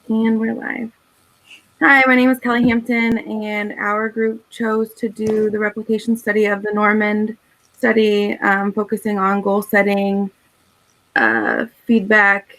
And we're live. Hi, my name is Kelly Hampton, and our group chose to do the replication study of the Normand study, focusing on goal setting, feedback,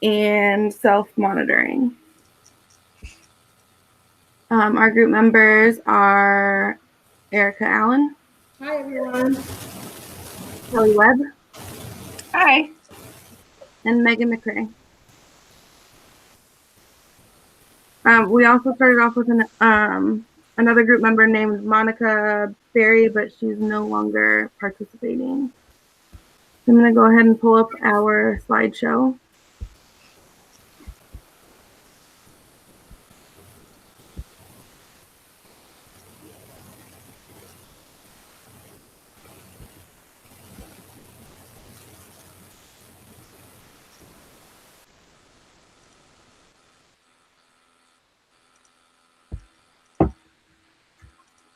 and self-monitoring. Our group members are Erica Allen. Hi, everyone. Kelly Webb. Hi. And Megan McRae. We also started off with another group member named Monica Berry, but she's no longer participating. I'm going to go ahead and pull up our slideshow.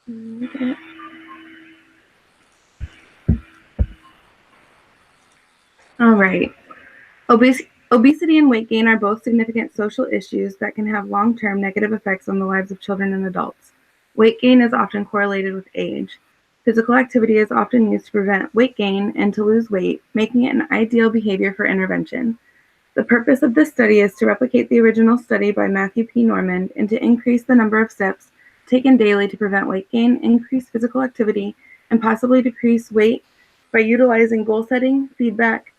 Okay. All right. Obesity and weight gain are both significant social issues that can have long-term negative effects on the lives of children and adults. Weight gain is often correlated with age. Physical activity is often used to prevent weight gain and to lose weight, making it an ideal behavior for intervention. The purpose of this study is to replicate the original study by Matthew P. Normand and to increase the number of steps taken daily to prevent weight gain, increase physical activity, and possibly decrease weight by utilizing goal setting, feedback,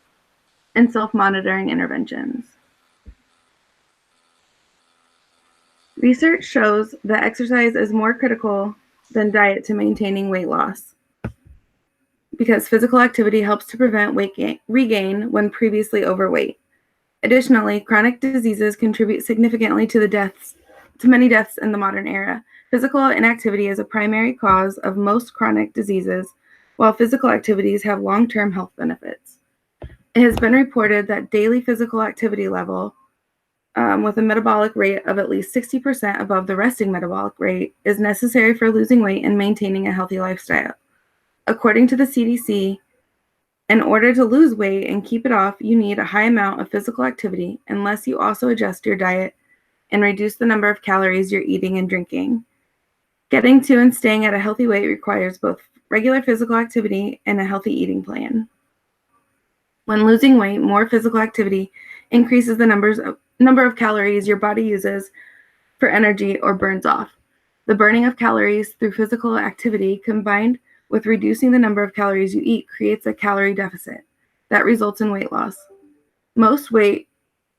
and self-monitoring interventions. Research shows that exercise is more critical than diet to maintaining weight loss because physical activity helps to prevent weight regain when previously overweight. Additionally, chronic diseases contribute significantly to many deaths in the modern era. Physical inactivity is a primary cause of most chronic diseases, while physical activities have long-term health benefits. It has been reported that daily physical activity level with a metabolic rate of at least 60% above the resting metabolic rate is necessary for losing weight and maintaining a healthy lifestyle. According to the CDC, in order to lose weight and keep it off, you need a high amount of physical activity unless you also adjust your diet and reduce the number of calories you're eating and drinking. Getting to and staying at a healthy weight requires both regular physical activity and a healthy eating plan. When losing weight, more physical activity increases the number of calories your body uses for energy or burns off. The burning of calories through physical activity combined with reducing the number of calories you eat creates a calorie deficit that results in weight loss. Most weight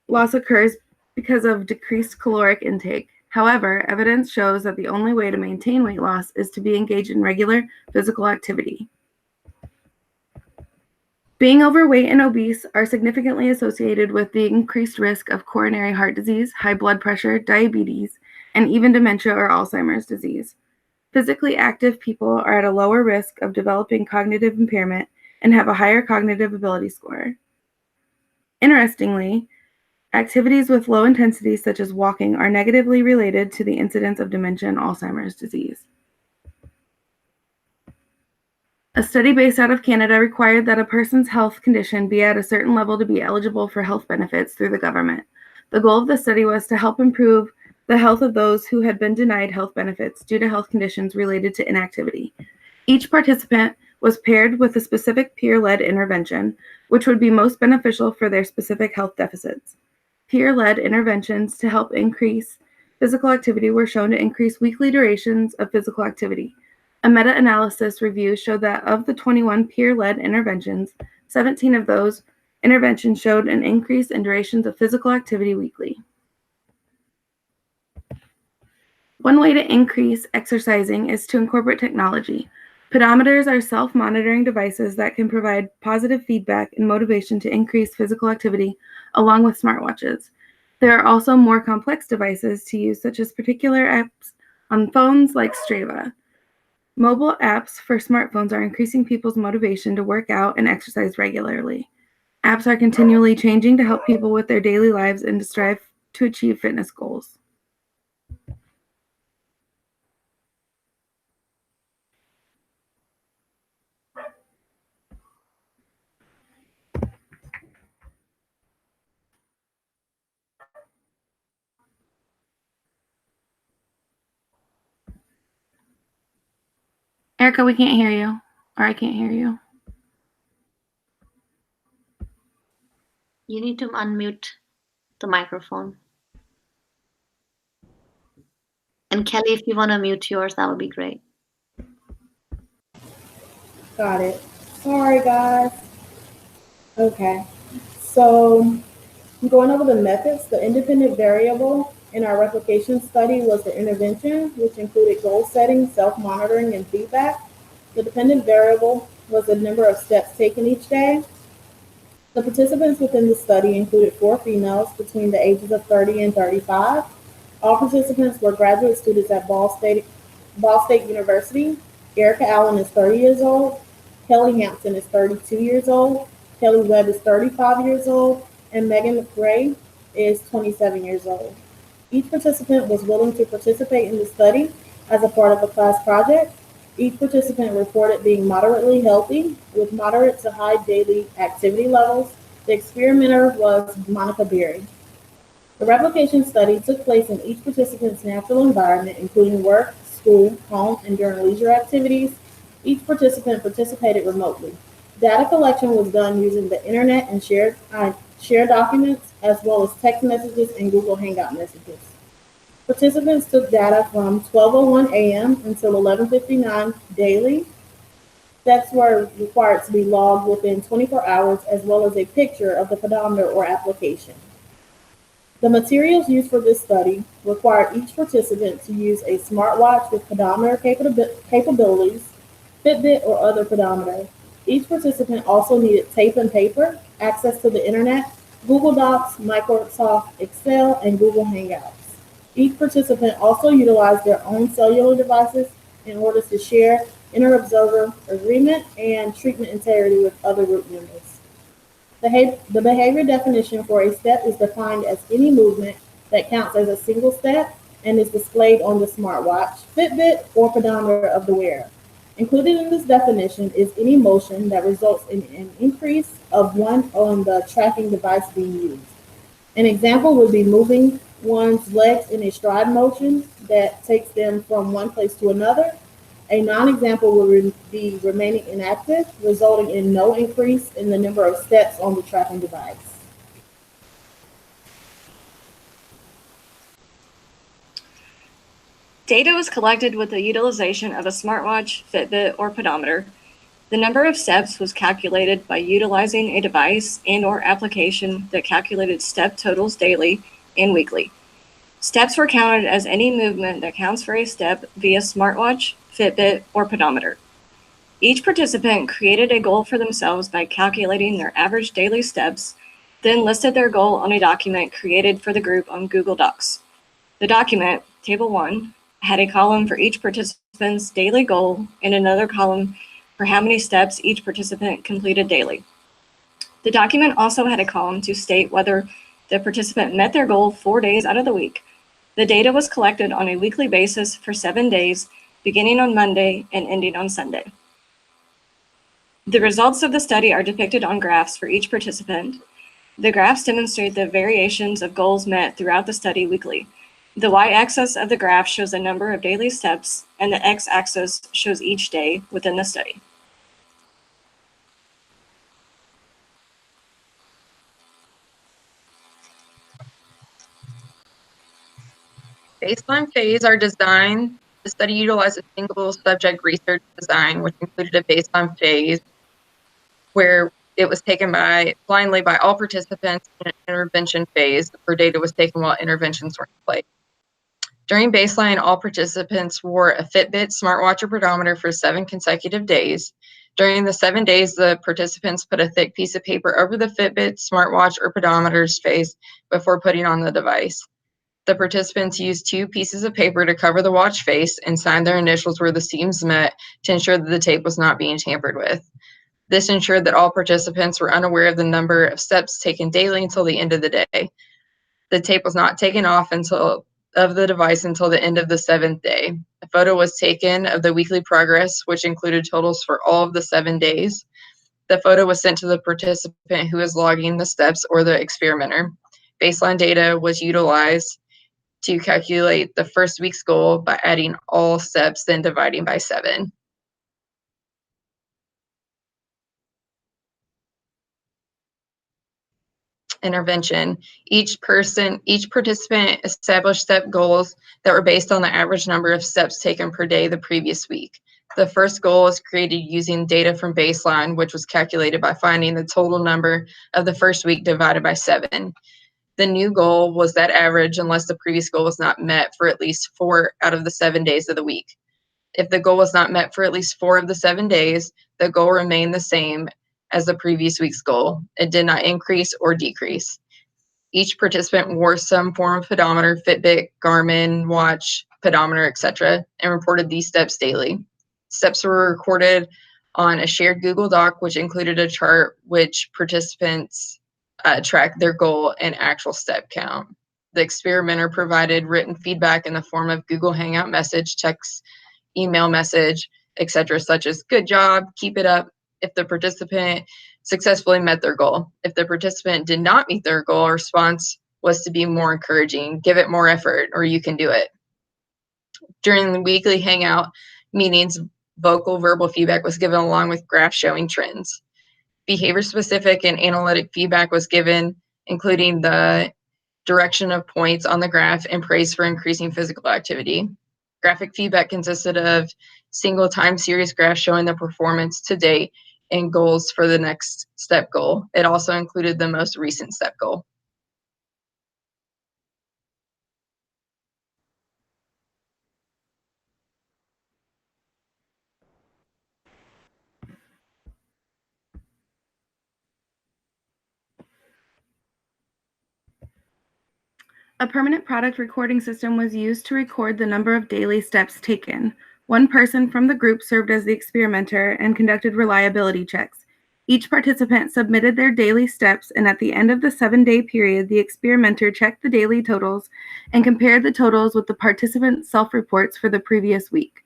loss occurs because of decreased caloric intake. However, evidence shows that the only way to maintain weight loss is to be engaged in regular physical activity. Being overweight and obese are significantly associated with the increased risk of coronary heart disease, high blood pressure, diabetes, and even dementia or Alzheimer's disease. Physically active people are at a lower risk of developing cognitive impairment and have a higher cognitive ability score. Interestingly, activities with low intensity, such as walking, are negatively related to the incidence of dementia and Alzheimer's disease. A study based out of Canada required that a person's health condition be at a certain level to be eligible for health benefits through the government. The goal of the study was to help improve the health of those who had been denied health benefits due to health conditions related to inactivity. Each participant was paired with a specific peer-led intervention, which would be most beneficial for their specific health deficits. Peer-led interventions to help increase physical activity were shown to increase weekly durations of physical activity. A meta-analysis review showed that of the 21 peer-led interventions, 17 of those interventions showed an increase in durations of physical activity weekly. One way to increase exercising is to incorporate technology. Pedometers are self-monitoring devices that can provide positive feedback and motivation to increase physical activity, along with smartwatches. There are also more complex devices to use, such as particular apps on phones like Strava. Mobile apps for smartphones are increasing people's motivation to work out and exercise regularly. Apps are continually changing to help people with their daily lives and to strive to achieve fitness goals. Erica, we can't hear you. Or I can't hear you. You need to unmute the microphone. And Kelly, if you want to mute yours, that would be great. Got it. Sorry, guys. Okay. So I'm going over the methods. The independent variable in our replication study was the intervention, which included goal setting, self-monitoring, and feedback. The dependent variable was the number of steps taken each day. The participants within the study included 4 females between the ages of 30 and 35. All participants were graduate students at Ball State University. Erica Allen is 30 years old. Kelly Hampton is 32 years old. Kelly Webb is 35 years old. And Megan McRae is 27 years old. Each participant was willing to participate in the study as a part of a class project. Each participant reported being moderately healthy with moderate to high daily activity levels. The experimenter was Monica Berry. The replication study took place in each participant's natural environment, including work, school, home, and during leisure activities. Each participant participated remotely. Data collection was done using the internet and shared documents, as well as text messages and Google Hangout messages. Participants took data from 12:01 a.m. until 11:59 daily. Steps were required to be logged within 24 hours, as well as a picture of the pedometer or application. The materials used for this study required each participant to use a smartwatch with pedometer capabilities, Fitbit, or other pedometer. Each participant also needed tape and paper, access to the internet, Google Docs, Microsoft Excel, and Google Hangouts. Each participant also utilized their own cellular devices in order to share inter-observer agreement and treatment integrity with other group members. The behavior definition for a step is defined as any movement that counts as a single step and is displayed on the smartwatch, Fitbit, or pedometer of the wearer. Included in this definition is any motion that results in an increase of one on the tracking device being used. An example would be moving one's legs in a stride motion that takes them from one place to another. A non-example would be remaining inactive, resulting in no increase in the number of steps on the tracking device. Data was collected with the utilization of a smartwatch, Fitbit, or pedometer. The number of steps was calculated by utilizing a device and/or application that calculated step totals daily and weekly. Steps were counted as any movement that counts for a step via smartwatch, Fitbit, or pedometer. Each participant created a goal for themselves by calculating their average daily steps, then listed their goal on a document created for the group on Google Docs. The document, Table 1, had a column for each participant's daily goal and another column for how many steps each participant completed daily. The document also had a column to state whether the participant met their goal 4 days out of the week. The data was collected on a weekly basis for 7 days, beginning on Monday and ending on Sunday. The results of the study are depicted on graphs for each participant. The graphs demonstrate the variations of goals met throughout the study weekly. The y-axis of the graph shows the number of daily steps, and the x-axis shows each day within the study. Baseline phase are designed. The study utilized a single subject research design, which included a baseline phase where it was taken blindly by all participants in an intervention phase, where data was taken while interventions were in place. During baseline, all participants wore a Fitbit, smartwatch, or pedometer for 7 consecutive days. During the 7 days, the participants put a thick piece of paper over the Fitbit, smartwatch, or pedometer's face before putting on the device. The participants used 2 pieces of paper to cover the watch face and signed their initials where the seams met to ensure that the tape was not being tampered with. This ensured that all participants were unaware of the number of steps taken daily until the end of the day. The tape was not taken off of the device until the end of the 7th day. A photo was taken of the weekly progress, which included totals for all of the 7 days. The photo was sent to the participant who was logging the steps or the experimenter. Baseline data was utilized to calculate the first week's goal by adding all steps, then dividing by 7. intervention. Each participant established step goals that were based on the average number of steps taken per day the previous week. The first goal was created using data from baseline, which was calculated by finding the total number of the first week divided by 7. The new goal was that average unless the previous goal was not met for at least 4 out of the 7 days of the week. If the goal was not met for at least 4 of the 7 days, the goal remained the same as the previous week's goal. It did not increase or decrease. Each participant wore some form of pedometer, Fitbit, Garmin, watch, pedometer, etc., and reported these steps daily. Steps were recorded on a shared Google Doc, which included a chart which participants tracked their goal and actual step count. The experimenter provided written feedback in the form of Google Hangout message, text, email message, etc., such as "good job, keep it up," if the participant successfully met their goal. If the participant did not meet their goal, a response was to be more encouraging, "give it more effort," or "you can do it." During the weekly Hangout meetings, vocal verbal feedback was given along with graphs showing trends. Behavior-specific and analytic feedback was given, including the direction of points on the graph and praise for increasing physical activity. Graphic feedback consisted of single time series graphs showing the performance to date and goals for the next step goal. It also included the most recent step goal. A permanent product recording system was used to record the number of daily steps taken. One person from the group served as the experimenter and conducted reliability checks. Each participant submitted their daily steps, and at the end of the 7-day period, the experimenter checked the daily totals and compared the totals with the participants' self-reports for the previous week.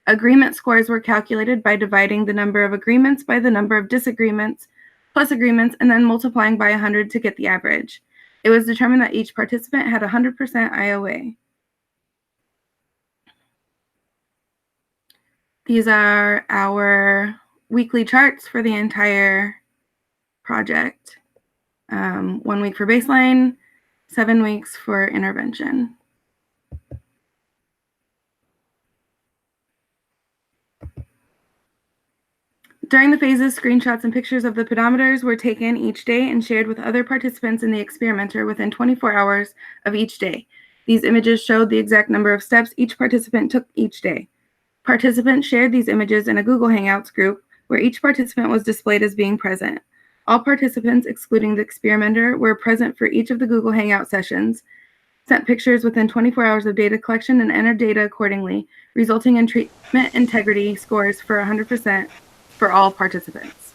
Agreement scores were calculated by dividing the number of agreements by the number of disagreements, plus agreements, and then multiplying by 100 to get the average. It was determined that each participant had 100% IOA. These are our weekly charts for the entire project. 1 week for baseline, 7 weeks for intervention. During the phases, screenshots and pictures of the pedometers were taken each day and shared with other participants in the experimenter within 24 hours of each day. These images showed the exact number of steps each participant took each day. Participants shared these images in a Google Hangouts group where each participant was displayed as being present. All participants, excluding the experimenter, were present for each of the Google Hangout sessions, sent pictures within 24 hours of data collection, and entered data accordingly, resulting in treatment integrity scores for 100% for all participants.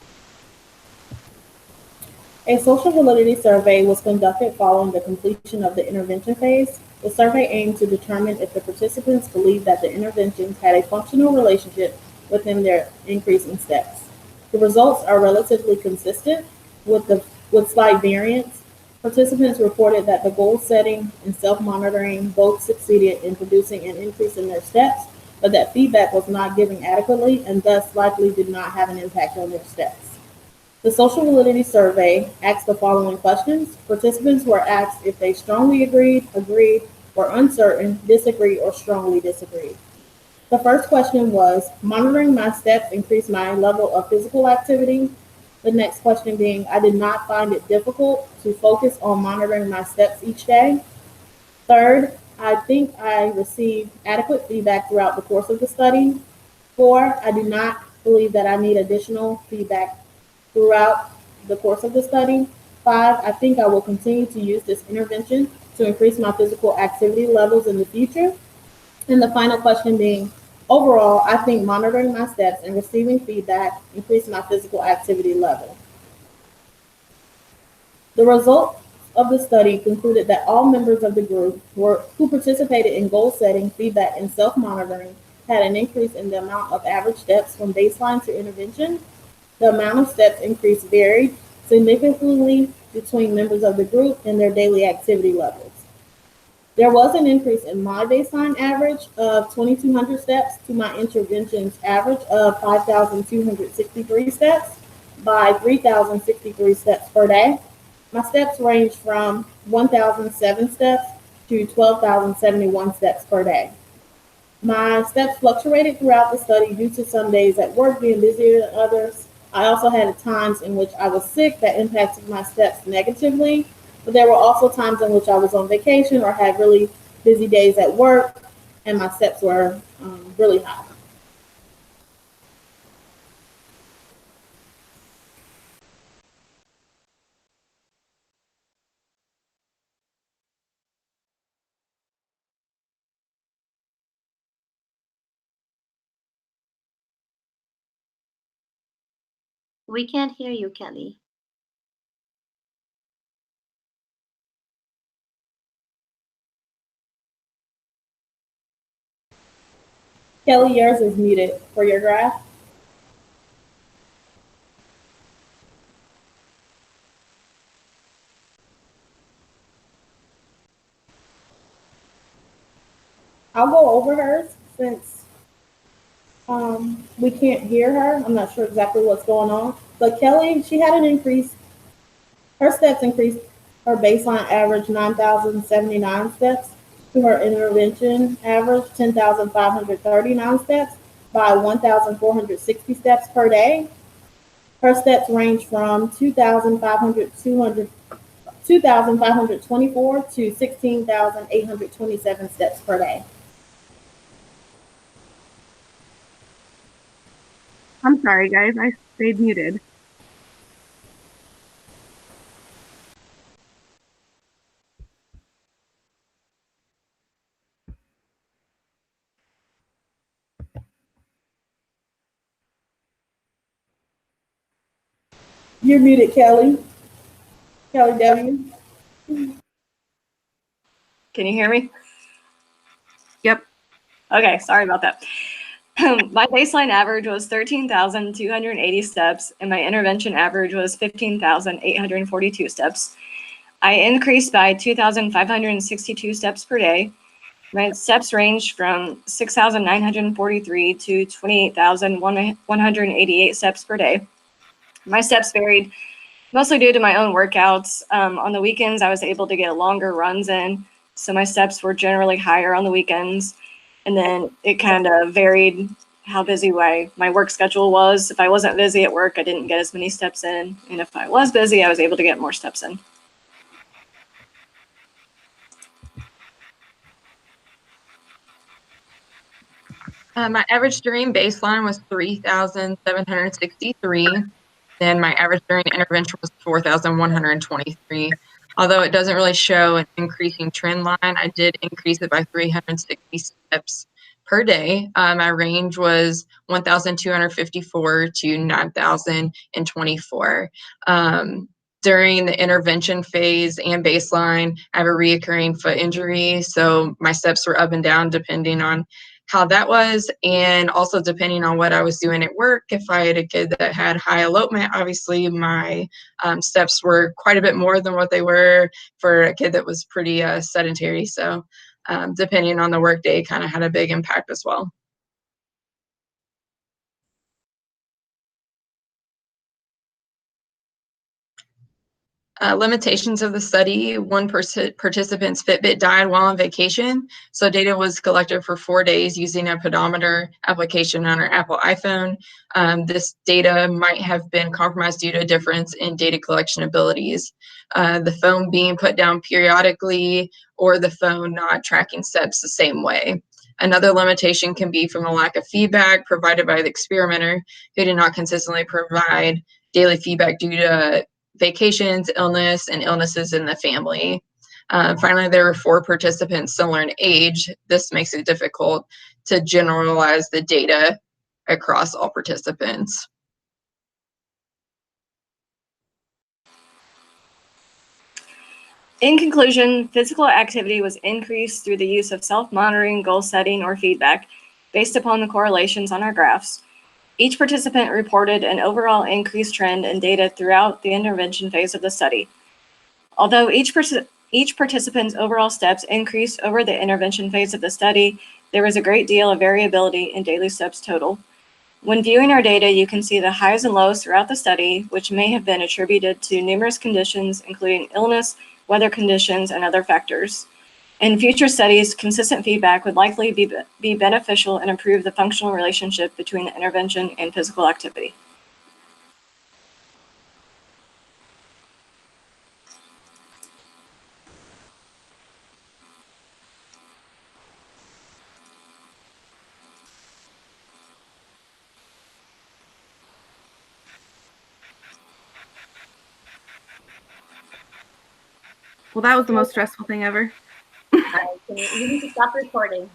A social validity survey was conducted following the completion of the intervention phase. The survey aimed to determine if the participants believed that the interventions had a functional relationship within their increasing steps. The results are relatively consistent with slight variance. Participants reported that the goal setting and self-monitoring both succeeded in producing an increase in their steps, but that feedback was not given adequately and thus likely did not have an impact on their steps. The social validity survey asked the following questions. Participants were asked if they strongly agreed, or uncertain, disagreed, or strongly disagreed. The first question was, monitoring my steps increased my level of physical activity. The next question being, I did not find it difficult to focus on monitoring my steps each day. Third, I think I received adequate feedback throughout the course of the study. 4, I do not believe that I need additional feedback throughout the course of the study. 5, I think I will continue to use this intervention to increase my physical activity levels in the future. And the final question being, overall, I think monitoring my steps and receiving feedback increased my physical activity level. The results of the study concluded that all members of the group who participated in goal setting, feedback, and self-monitoring had an increase in the amount of average steps from baseline to intervention. The amount of steps increase varied significantly between members of the group and their daily activity levels. There was an increase in my baseline average of 2,200 steps to my intervention's average of 5,263 steps by 3,063 steps per day. My steps range from 1,007 steps to 12,071 steps per day. My steps fluctuated throughout the study due to some days at work being busier than others. I also had times in which I was sick that impacted my steps negatively, but there were also times in which I was on vacation or had really busy days at work and my steps were really high. We can't hear you, Kelly. Kelly, yours is muted for your graph. I'll go over hers since we can't hear her. I'm not sure exactly what's going on. But Kelly, she had an increase. Her steps increased her baseline average 9,079 steps to her intervention average 10,539 steps by 1,460 steps per day. Her steps range from 2,524 to 16,827 steps per day. I'm sorry, guys. I stayed muted. You're muted, Kelly. Kelly W. Can you hear me? Yep. Okay, sorry about that. My baseline average was 13,280 steps, and my intervention average was 15,842 steps. I increased by 2,562 steps per day. My steps ranged from 6,943 to 28,188 steps per day. My steps varied mostly due to my own workouts. On the weekends, I was able to get longer runs in, so my steps were generally higher on the weekends. And then it kind of varied how busy my work schedule was. If I wasn't busy at work, I didn't get as many steps in. And if I was busy, I was able to get more steps in. My average during baseline was 3,763. Then my average during intervention was 4,123. Although it doesn't really show an increasing trend line, I did increase it by 360 steps per day. My range was 1,254 to 9,024. During the intervention phase and baseline, I have a reoccurring foot injury, so my steps were up and down depending on how that was, and also depending on what I was doing at work. If I had a kid that had high elopement, obviously my steps were quite a bit more than what they were for a kid that was pretty sedentary. So depending on the work day kind of had a big impact as well. Limitations of the study: one participant's Fitbit died while on vacation, so data was collected for 4 days using a pedometer application on our Apple iPhone. This data might have been compromised due to a difference in data collection abilities. The phone being put down periodically or the phone not tracking steps the same way. Another limitation can be from the lack of feedback provided by the experimenter, who did not consistently provide daily feedback due to vacations, illness, and illnesses in the family. Finally, there were 4 participants similar in age. This makes it difficult to generalize the data across all participants. In conclusion, physical activity was increased through the use of self-monitoring, goal setting, or feedback based upon the correlations on our graphs. Each participant reported an overall increased trend in data throughout the intervention phase of the study. Although each participant's overall steps increased over the intervention phase of the study, there was a great deal of variability in daily steps total. When viewing our data, you can see the highs and lows throughout the study, which may have been attributed to numerous conditions, including illness, weather conditions, and other factors. In future studies, consistent feedback would likely be beneficial and improve the functional relationship between the intervention and physical activity. Well, that was the most stressful thing ever. You need to stop recording.